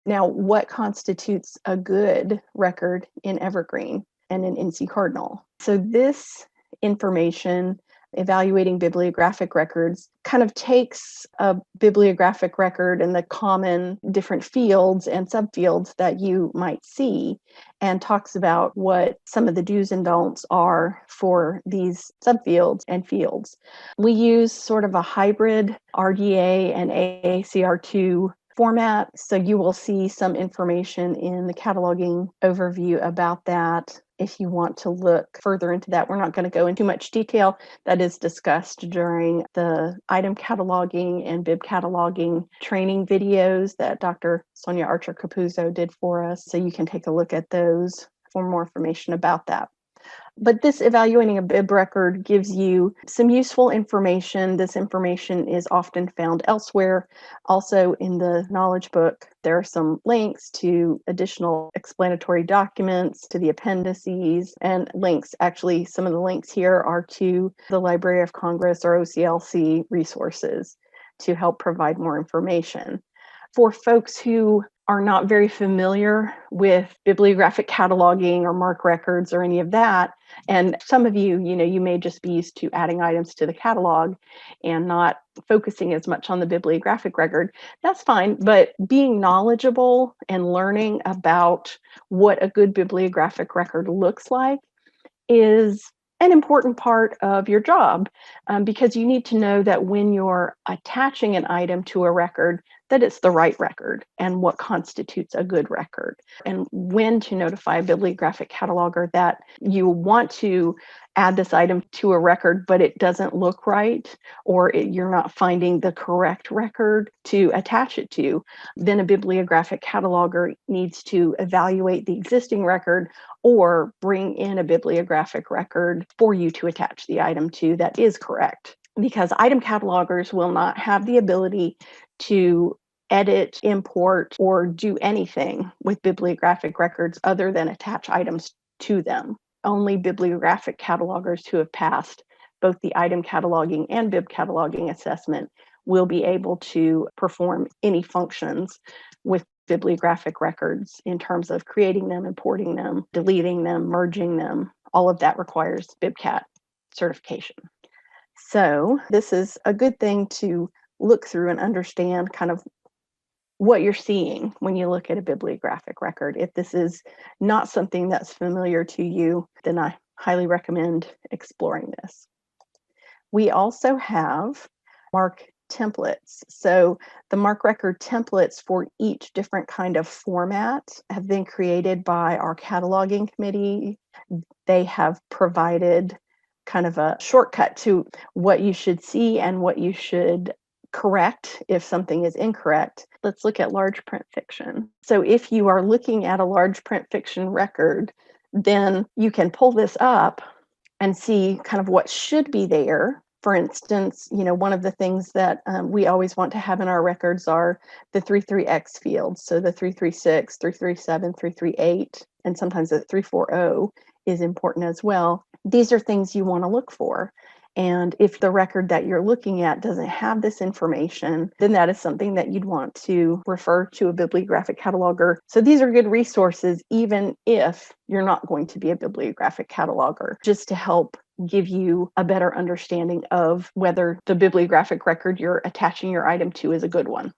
Now, what constitutes a good record in Evergreen and in NC Cardinal? So this information, evaluating bibliographic records, kind of takes a bibliographic record and the common different fields and subfields that you might see and talks about what some of the do's and don'ts are for these subfields and fields. We use sort of a hybrid RDA and AACR2 format, so you will see some information in the cataloging overview about that. If you want to look further into that, we're not going to go into much detail. That is discussed during the item cataloging and bib cataloging training videos that Dr. Sonia Archer-Capuzzo did for us. So you can take a look at those for more information about that. But this evaluating a bib record gives you some useful information. This information is often found elsewhere. Also in the knowledge book, there are some links to additional explanatory documents, to the appendices, and links. Actually, some of the links here are to the Library of Congress or OCLC resources to help provide more information. For folks who are not very familiar with bibliographic cataloging or MARC records or any of that, and some of you, you may just be used to adding items to the catalog and not focusing as much on the bibliographic record, that's fine. But being knowledgeable and learning about what a good bibliographic record looks like is an important part of your job, because you need to know that when you're attaching an item to a record, that it's the right record and what constitutes a good record, and when to notify a bibliographic cataloger that you want to add this item to a record, but it doesn't look right, or you're not finding the correct record to attach it to. Then a bibliographic cataloger needs to evaluate the existing record or bring in a bibliographic record for you to attach the item to that is correct. Because item catalogers will not have the ability to edit, import, or do anything with bibliographic records other than attach items to them. Only bibliographic catalogers who have passed both the item cataloging and bib cataloging assessment will be able to perform any functions with bibliographic records in terms of creating them, importing them, deleting them, merging them. All of that requires BibCat certification. So this is a good thing to look through and understand kind of what you're seeing when you look at a bibliographic record. If this is not something that's familiar to you, then I highly recommend exploring this. We also have MARC templates. So the MARC record templates for each different kind of format have been created by our cataloging committee. They have provided kind of a shortcut to what you should see and what you should correct if something is incorrect. Let's look at large print fiction. So if you are looking at a large print fiction record, then you can pull this up and see kind of what should be there. For instance, one of the things that we always want to have in our records are the 33X fields. So the 336, 337, 338, and sometimes the 340 is important as well. These are things you want to look for. And if the record that you're looking at doesn't have this information, then that is something that you'd want to refer to a bibliographic cataloger. So these are good resources, even if you're not going to be a bibliographic cataloger, just to help give you a better understanding of whether the bibliographic record you're attaching your item to is a good one.